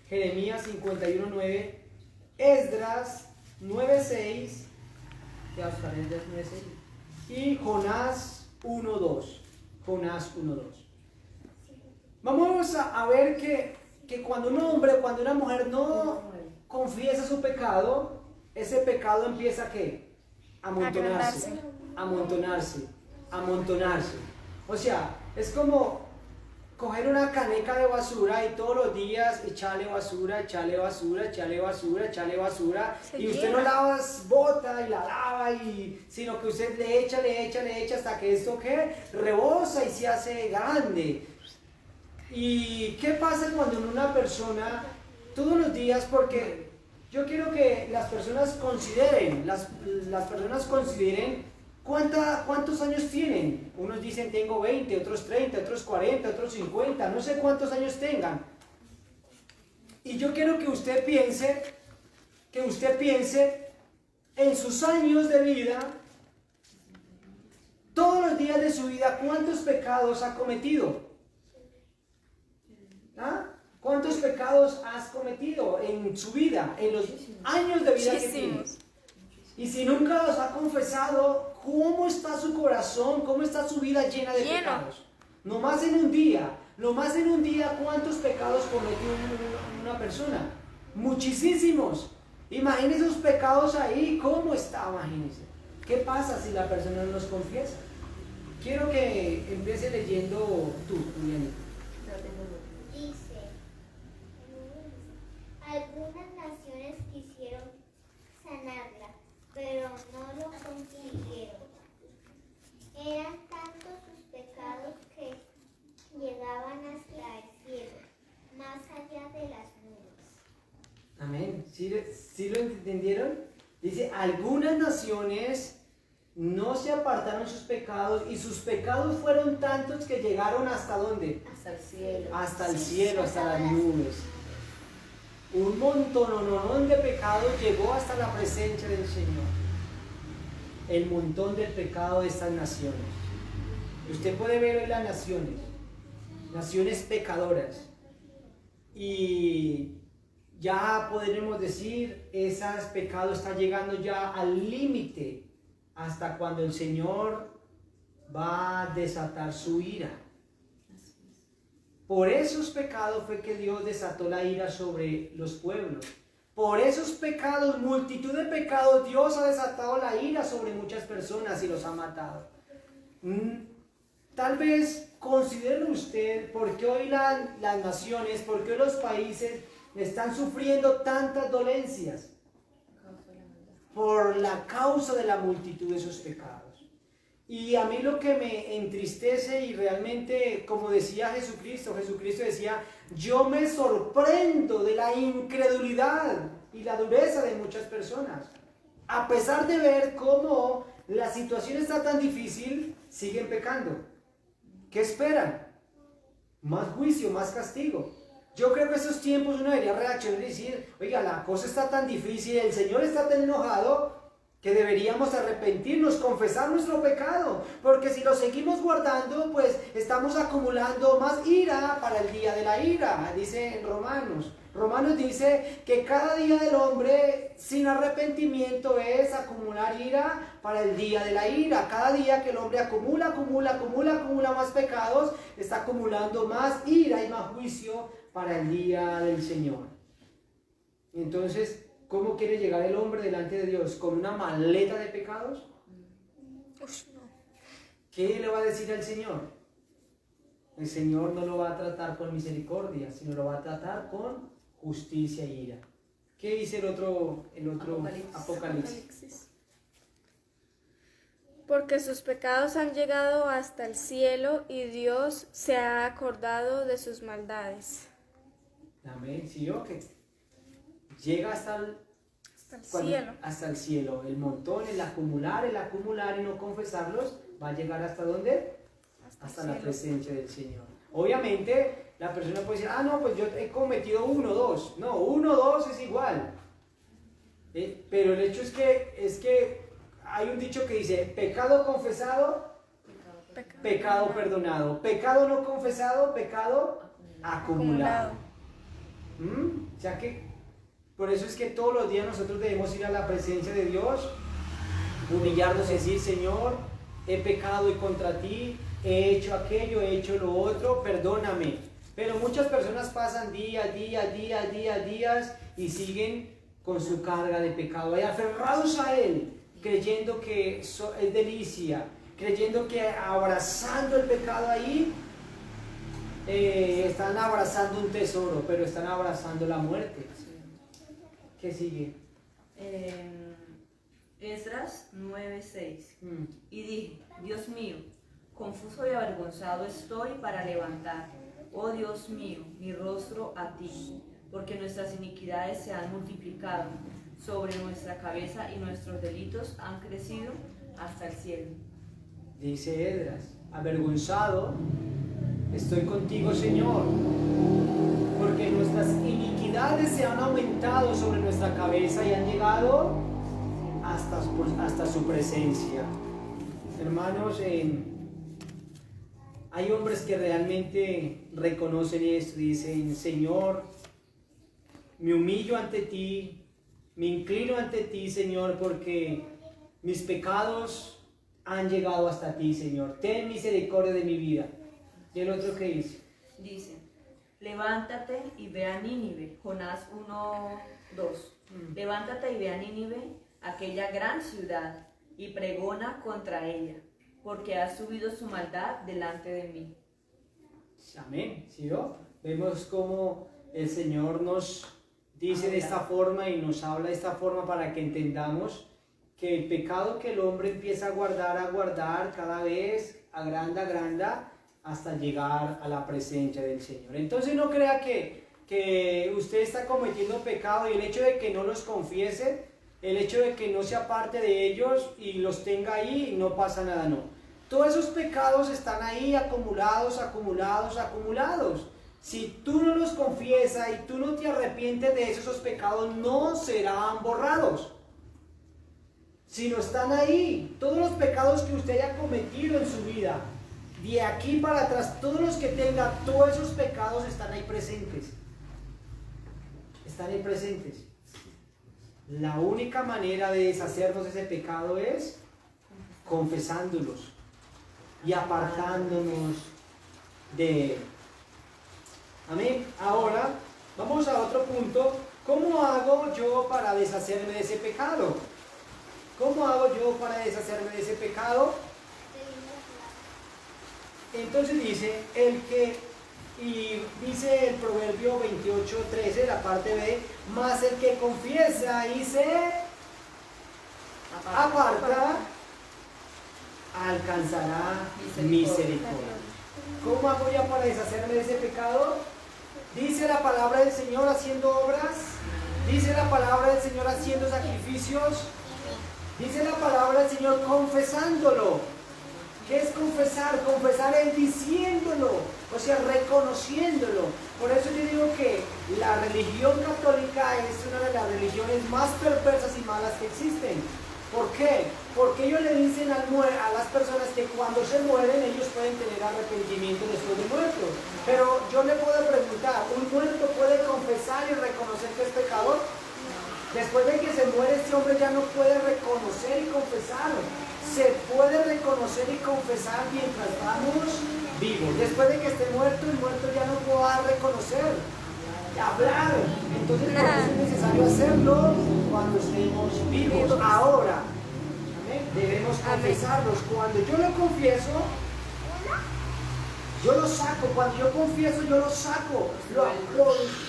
Jeremías 51:9, Esdras 9:6, ya está, Esdras 9:6 y Jonás 1:2. Jonás 1:2. Vamos a ver que cuando un hombre o cuando una mujer no confiesa su pecado, ese pecado empieza ¿qué? amontonarse, amontonarse, amontonarse. O sea, es como coger una caneca de basura y todos los días echarle basura, echarle basura, echarle basura, echarle basura. Y usted no la bota y la lava, sino que usted le echa hasta que esto que rebosa y se hace grande. ¿Y qué pasa cuando una persona todos los días? Porque yo quiero que las personas consideren, ¿cuántos años tienen? Unos dicen tengo 20, otros 30, otros 40, otros 50, no sé cuántos años tengan. Y yo quiero que usted piense en sus años de vida, todos los días de su vida, ¿cuántos pecados ha cometido? ¿Ah? ¿Cuántos pecados has cometido en su vida, en los años de vida que tienes? Y si nunca los ha confesado, ¿cómo está su corazón? ¿Cómo está su vida llena de pecados? No más en un día, ¿cuántos pecados comete una persona? Muchísimos. Imagínese esos pecados ahí, ¿cómo está? Imagínese. ¿Qué pasa si la persona no los confiesa? Quiero que empiece leyendo tú, Juliana. Dice, algunas naciones quisieron sanarla, pero no lo consiguieron. Eran tantos sus pecados que llegaban hasta el cielo, más allá de las nubes. Amén. ¿Sí lo entendieron? Dice, algunas naciones no se apartaron sus pecados y sus pecados fueron tantos que llegaron ¿hasta dónde? Hasta el cielo. Hasta el cielo, hasta las nubes. Un montón de pecados llegó hasta la presencia del Señor. El montón del pecado de estas naciones. Usted puede ver hoy las naciones pecadoras. Y ya podremos decir, esos pecados están llegando ya al límite hasta cuando el Señor va a desatar su ira. Por esos pecados fue que Dios desató la ira sobre los pueblos. Por esos pecados, multitud de pecados, Dios ha desatado la ira sobre muchas personas y los ha matado. Tal vez considere usted por qué hoy las naciones, por qué hoy los países están sufriendo tantas dolencias. Por la causa de la multitud de esos pecados. Y a mí lo que me entristece y realmente, como decía Jesucristo decía, yo me sorprendo de la incredulidad y la dureza de muchas personas. A pesar de ver cómo la situación está tan difícil, siguen pecando. ¿Qué esperan? Más juicio, más castigo. Yo creo que en estos tiempos uno debería reaccionar y decir, oiga, la cosa está tan difícil, el Señor está tan enojado, que deberíamos arrepentirnos, confesar nuestro pecado, porque si lo seguimos guardando, pues estamos acumulando más ira para el día de la ira, dice en Romanos. Romanos dice que cada día del hombre sin arrepentimiento es acumular ira para el día de la ira. Cada día que el hombre acumula más pecados, está acumulando más ira y más juicio para el día del Señor. Entonces, ¿cómo quiere llegar el hombre delante de Dios? ¿Con una maleta de pecados? ¿Qué le va a decir al Señor? El Señor no lo va a tratar con misericordia, sino lo va a tratar con justicia y ira. ¿Qué dice el otro Apocalipsis? Porque sus pecados han llegado hasta el cielo y Dios se ha acordado de sus maldades. Amén. ¿Sí o qué? Llega hasta el cielo. El montón, el acumular y no confesarlos, va a llegar ¿hasta dónde? Hasta la presencia del Señor. Obviamente, la persona puede decir, no, pues yo he cometido 1, 2. No, 1, 2 es igual. Pero el hecho es que hay un dicho que dice, pecado confesado, pecado perdonado. Pecado no confesado, pecado acumulado. O sea que, por eso es que todos los días nosotros debemos ir a la presencia de Dios, humillarnos y decir, Señor, he pecado hoy contra ti, he hecho aquello, he hecho lo otro, perdóname. Pero muchas personas pasan días y siguen con su carga de pecado, y aferrados a Él, creyendo que es delicia, creyendo que abrazando el pecado ahí, están abrazando un tesoro, pero están abrazando la muerte. ¿Qué sigue? Esdras 9:6. Y dije, Dios mío, confuso y avergonzado estoy para levantar, oh Dios mío, mi rostro a ti, porque nuestras iniquidades se han multiplicado sobre nuestra cabeza y nuestros delitos han crecido hasta el cielo. Dice Esdras, avergonzado estoy contigo, Señor, porque nuestras iniquidades se han aumentado sobre nuestra cabeza y han llegado hasta su presencia. Hermanos, hay hombres que realmente reconocen esto, dicen, Señor, me humillo ante ti, me inclino ante ti, Señor, porque mis pecados han llegado hasta ti, Señor. Ten misericordia de mi vida. ¿Y el otro qué dice? Dice, levántate y ve a Nínive, Jonás 1:2. Levántate y ve a Nínive, aquella gran ciudad, y pregona contra ella, porque ha subido su maldad delante de mí. Amén. ¿Sí, no? Vemos cómo el Señor nos dice de esta forma y nos habla de esta forma para que entendamos que el pecado que el hombre empieza a guardar cada vez agranda hasta llegar a la presencia del Señor. Entonces no crea que usted está cometiendo pecado y el hecho de que no los confiese, el hecho de que no se aparte de ellos y los tenga ahí y no pasa nada, no. Todos esos pecados están ahí acumulados. Si tú no los confiesas y tú no te arrepientes de esos pecados, no serán borrados. Si no están ahí, todos los pecados que usted haya cometido en su vida, de aquí para atrás, todos los que tenga, todos esos pecados están ahí presentes. Están ahí presentes. La única manera de deshacernos de ese pecado es confesándolos y apartándonos de él. Amén. Ahora vamos a otro punto. ¿Cómo hago yo para deshacerme de ese pecado? ¿Cómo hago yo para deshacerme de ese pecado? Entonces dice y dice el Proverbio 28:13, la parte B, más el que confiesa y se aparta, alcanzará misericordia. ¿Cómo hago yo para deshacerme de ese pecado? Dice la palabra del Señor haciendo obras, dice la palabra del Señor haciendo sacrificios, dice la palabra del Señor confesándolo. ¿Qué es confesar? Confesar es diciéndolo, o sea, reconociéndolo. Por eso yo digo que la religión católica es una de las religiones más perversas y malas que existen. ¿Por qué? Porque ellos le dicen a las personas que cuando se mueren ellos pueden tener arrepentimiento después de muertos. Pero yo le puedo preguntar, ¿un muerto puede confesar y reconocer que es pecador? Después de que se muere, este hombre ya no puede reconocer y confesar. Se puede reconocer y confesar mientras estamos vivos. Después de que esté muerto, el muerto ya no podrá reconocer, hablar. Entonces por eso es necesario hacerlo cuando estemos vivos. Ahora, ¿amén? Debemos confesarlos. Cuando yo lo confieso, yo lo saco. Cuando yo confieso, yo lo saco.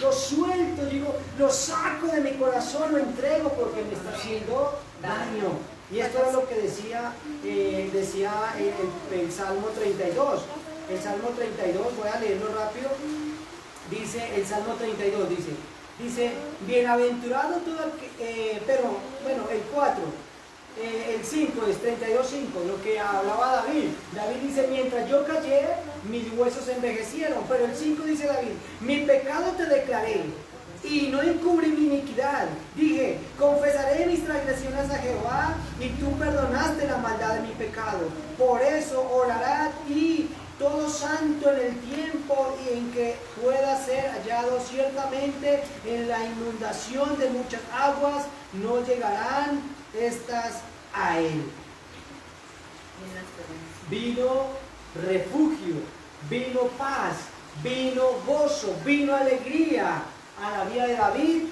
Lo suelto, digo, lo saco de mi corazón, lo entrego porque me está haciendo daño. Y esto es lo que decía el Salmo 32. El Salmo 32, voy a leerlo rápido. Dice, el Salmo 32 dice, bienaventurado todo el que, el 4, el 5 es 32:5, lo que hablaba David. David dice, mientras yo callé, mis huesos envejecieron. Pero el 5 dice David, mi pecado te declaré y no encubrí mi iniquidad. Dije, confesaré mis transgresiones a Jehová y tú perdonaste la maldad de mi pecado. Por eso orará a ti todo santo en el tiempo y en que pueda ser hallado. Ciertamente en la inundación de muchas aguas no llegarán estas a él. Vino refugio, vino paz, vino gozo, vino alegría a la vida de David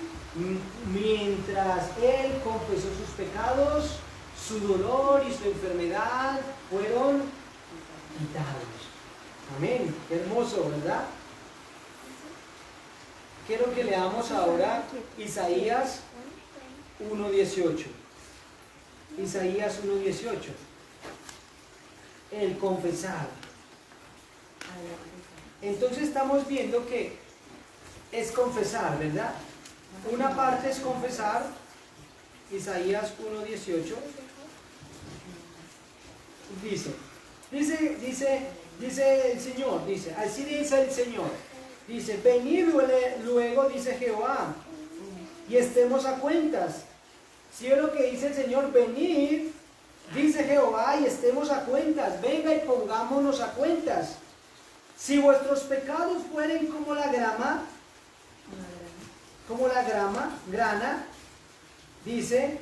mientras él confesó sus pecados, su dolor y su enfermedad fueron quitados. Amén. Qué hermoso, ¿verdad? Quiero que leamos ahora Isaías 1:18. Isaías 1:18. El confesar. Entonces estamos viendo que es confesar, ¿verdad? Una parte es confesar. Isaías 1:18. Dice el Señor, dice, así dice el Señor. Dice, venid luego, dice Jehová, y estemos a cuentas. Si es lo que dice el Señor, venid, dice Jehová, y estemos a cuentas. Venga y pongámonos a cuentas. Si vuestros pecados fueren como la grana, dice,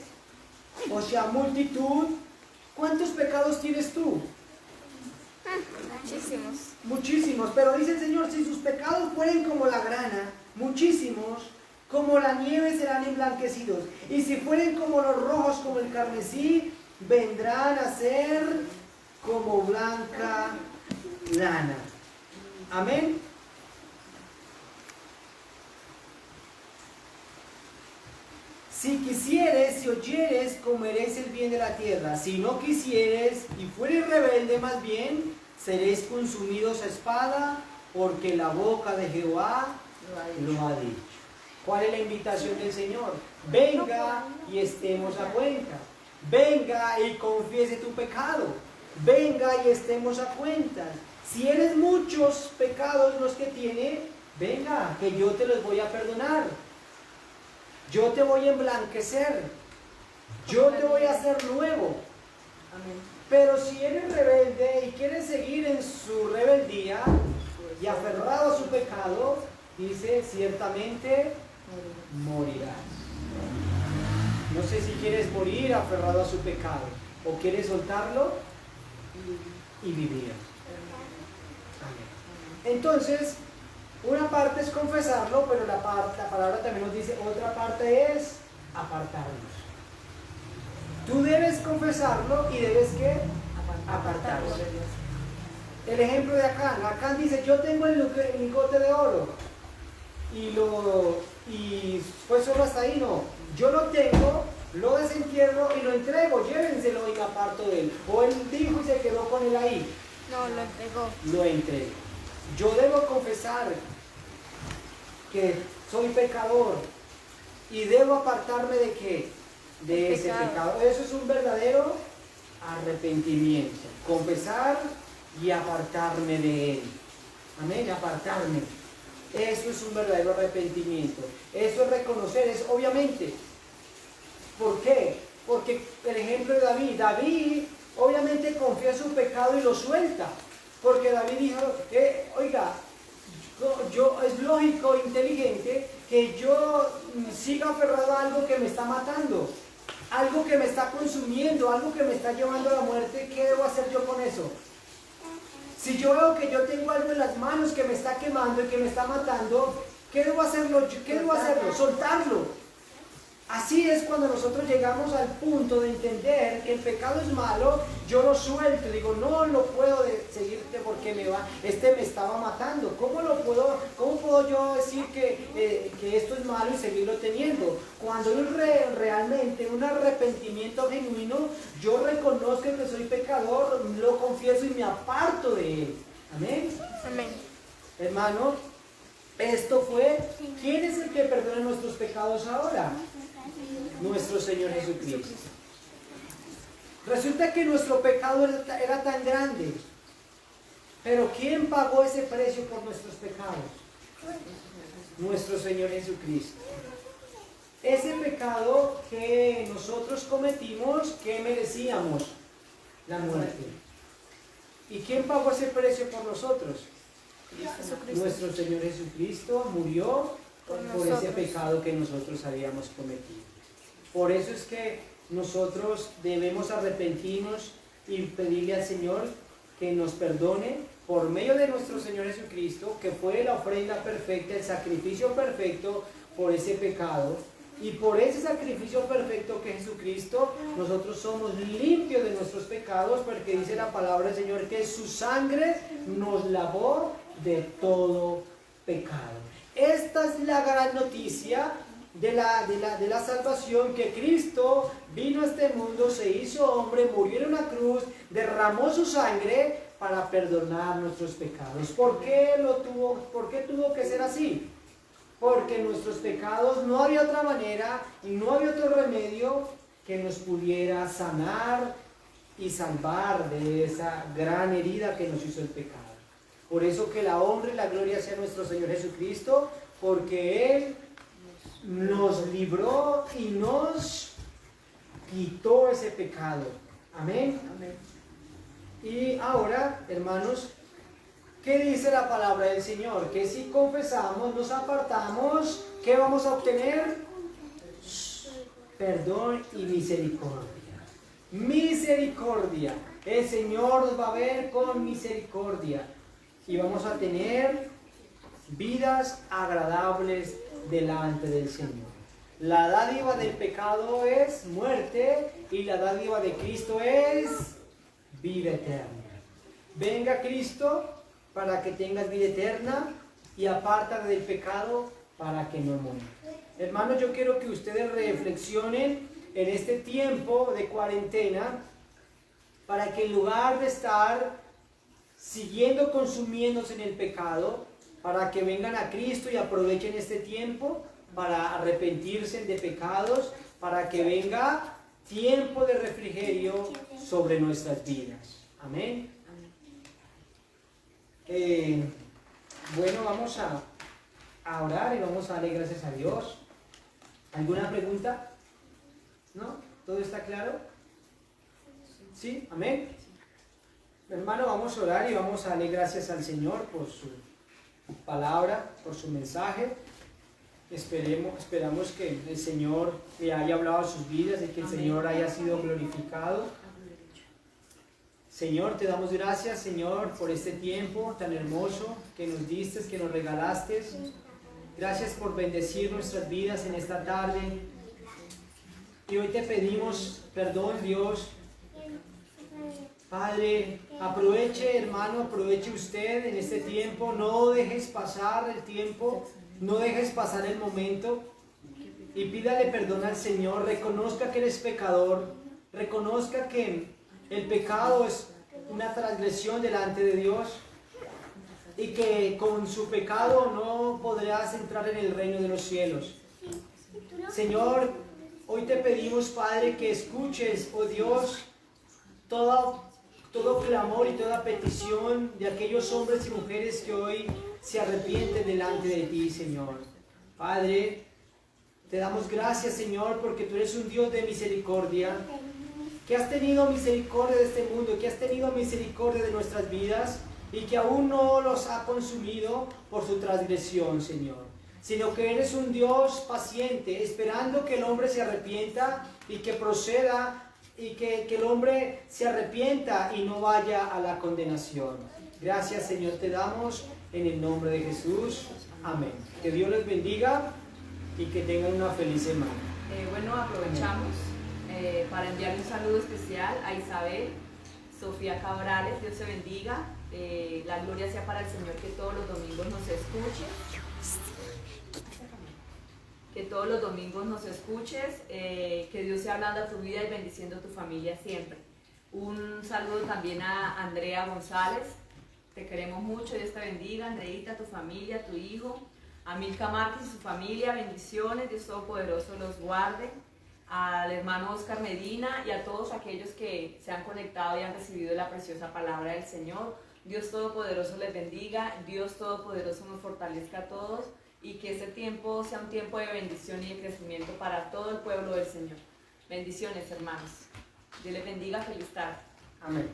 o sea, multitud. ¿Cuántos pecados tienes tú? Muchísimos. Muchísimos, pero dice el Señor, si sus pecados fueren como la grana, muchísimos, como la nieve serán emblanquecidos. Y si fueren como los rojos, como el carmesí, vendrán a ser como blanca lana. Amén. Si quisieres, si oyeres, comeréis el bien de la tierra. Si no quisieres y fueres rebelde, más bien, seréis consumidos a espada, porque la boca de Jehová lo ha dicho. ¿Cuál es la invitación del Señor? Venga y estemos a cuenta. Venga y confiese tu pecado. Venga y estemos a cuenta. Si eres muchos pecados los que tiene, venga, que yo te los voy a perdonar. Yo te voy a emblanquecer. Yo te voy a hacer nuevo. Amén. Pero si eres rebelde y quieres seguir en su rebeldía y aferrado a su pecado, dice, ciertamente morirás. No sé si quieres morir aferrado a su pecado o quieres soltarlo y vivir. Amén. Entonces, una parte es confesarlo, pero la palabra también nos dice, otra parte es apartarnos. Tú debes confesarlo y debes ¿qué? Apartarlo. El ejemplo de Acán. Acán dice, yo tengo el lingote de oro. Y fue solo hasta ahí, no. Yo lo tengo, lo desentierro y lo entrego, llévenselo y me aparto de él. O él dijo y se quedó con él ahí. No, lo entregó. Lo entrego. Yo debo confesar que soy pecador y debo apartarme de qué? De ese pecado. Eso es un verdadero arrepentimiento. Confesar y apartarme de él. Amén, apartarme. Eso es un verdadero arrepentimiento. Eso es reconocer, es obviamente. ¿Por qué? Porque el ejemplo de David. David obviamente confía su pecado y lo suelta. Porque David dijo, oiga, es lógico, inteligente, que yo siga aferrado a algo que me está matando, algo que me está consumiendo, algo que me está llevando a la muerte. ¿Qué debo hacer yo con eso? Si yo veo que yo tengo algo en las manos que me está quemando y que me está matando, ¿qué debo hacerlo? Soltarlo. Así es cuando nosotros llegamos al punto de entender que el pecado es malo, yo lo suelto, digo, no lo puedo seguirte porque me estaba matando. ¿Cómo puedo yo decir que esto es malo y seguirlo teniendo? Cuando realmente un arrepentimiento genuino, yo reconozco que soy pecador, lo confieso y me aparto de él. Amén. Amén. Hermano, esto fue, ¿quién es el que perdona nuestros pecados ahora? Nuestro Señor Jesucristo. Resulta que nuestro pecado era tan grande, pero ¿quién pagó ese precio por nuestros pecados? Nuestro Señor Jesucristo. Ese pecado que nosotros cometimos, que merecíamos la muerte. ¿Y quién pagó ese precio por nosotros? Nuestro Señor Jesucristo murió por ese pecado que nosotros habíamos cometido. Por eso es que nosotros debemos arrepentirnos y pedirle al Señor que nos perdone por medio de nuestro Señor Jesucristo, que fue la ofrenda perfecta, el sacrificio perfecto por ese pecado, Y por ese sacrificio perfecto que es Jesucristo, nosotros somos limpios de nuestros pecados, porque dice la palabra del Señor que su sangre nos lavó de todo pecado. Esta es la gran noticia de la salvación, que Cristo vino a este mundo, se hizo hombre, murió en una cruz, derramó su sangre para perdonar nuestros pecados. ¿Por qué tuvo que ser así? Porque en nuestros pecados no había otra manera y no había otro remedio que nos pudiera sanar y salvar de esa gran herida que nos hizo el pecado. Por eso que la honra y la gloria sea nuestro Señor Jesucristo, porque Él nos libró y nos quitó ese pecado. Amén. Amén. Y ahora, hermanos, ¿qué dice la palabra del Señor? Que si confesamos, nos apartamos, ¿qué vamos a obtener? Perdón y misericordia. Misericordia. El Señor nos va a ver con misericordia. Y vamos a tener vidas agradables delante del Señor. La dádiva del pecado es muerte y la dádiva de Cristo es vida eterna. Venga Cristo para que tengas vida eterna y apártate del pecado para que no mueras. Hermanos, yo quiero que ustedes reflexionen en este tiempo de cuarentena, para que en lugar de estar siguiendo consumiéndose en el pecado, para que vengan a Cristo y aprovechen este tiempo para arrepentirse de pecados, para que venga tiempo de refrigerio sobre nuestras vidas. Amén. Bueno, vamos a orar y vamos a darle gracias a Dios. ¿Alguna pregunta? ¿No? ¿Todo está claro? ¿Sí? ¿Amén? Hermano, vamos a orar y vamos a darle gracias al Señor por su palabra, por su mensaje. Esperamos que el Señor le haya hablado a sus vidas y que el Señor haya sido glorificado. Señor, te damos gracias, Señor, por este tiempo tan hermoso que nos diste, que nos regalaste. Gracias por bendecir nuestras vidas en esta tarde. Y hoy te pedimos perdón, Dios. Padre, aproveche, hermano, aproveche usted en este tiempo. No dejes pasar el tiempo, no dejes pasar el momento. Y pídale perdón al Señor. Reconozca que eres pecador. Reconozca que el pecado es una transgresión delante de Dios y que con su pecado no podrás entrar en el reino de los cielos. Señor, hoy te pedimos, Padre, que escuches, oh Dios, todo clamor y toda petición de aquellos hombres y mujeres que hoy se arrepienten delante de ti, Señor. Padre, te damos gracias, Señor, porque tú eres un Dios de misericordia, que has tenido misericordia de este mundo, que has tenido misericordia de nuestras vidas y que aún no los ha consumido por su transgresión, Señor, sino que eres un Dios paciente, esperando que el hombre se arrepienta y que proceda y que el hombre se arrepienta y no vaya a la condenación. Gracias, Señor, te damos en el nombre de Jesús. Amén. Que Dios les bendiga y que tengan una feliz semana. Bueno, aprovechamos para enviar un saludo especial a Isabel, Sofía Cabrales. Dios se bendiga. La gloria sea para el Señor, que todos los domingos nos escuche. Que todos los domingos nos escuches, que Dios sea hablando a tu vida y bendiciendo a tu familia siempre. Un saludo también a Andrea González, te queremos mucho, Dios te bendiga, Andreita, tu familia, tu hijo, a Milka Márquez y su familia, bendiciones, Dios Todopoderoso los guarde, al hermano Oscar Medina y a todos aquellos que se han conectado y han recibido la preciosa palabra del Señor. Dios Todopoderoso les bendiga, Dios Todopoderoso nos fortalezca a todos, y que este tiempo sea un tiempo de bendición y de crecimiento para todo el pueblo del Señor. Bendiciones, hermanos. Dios les bendiga. Feliz tarde. Amén.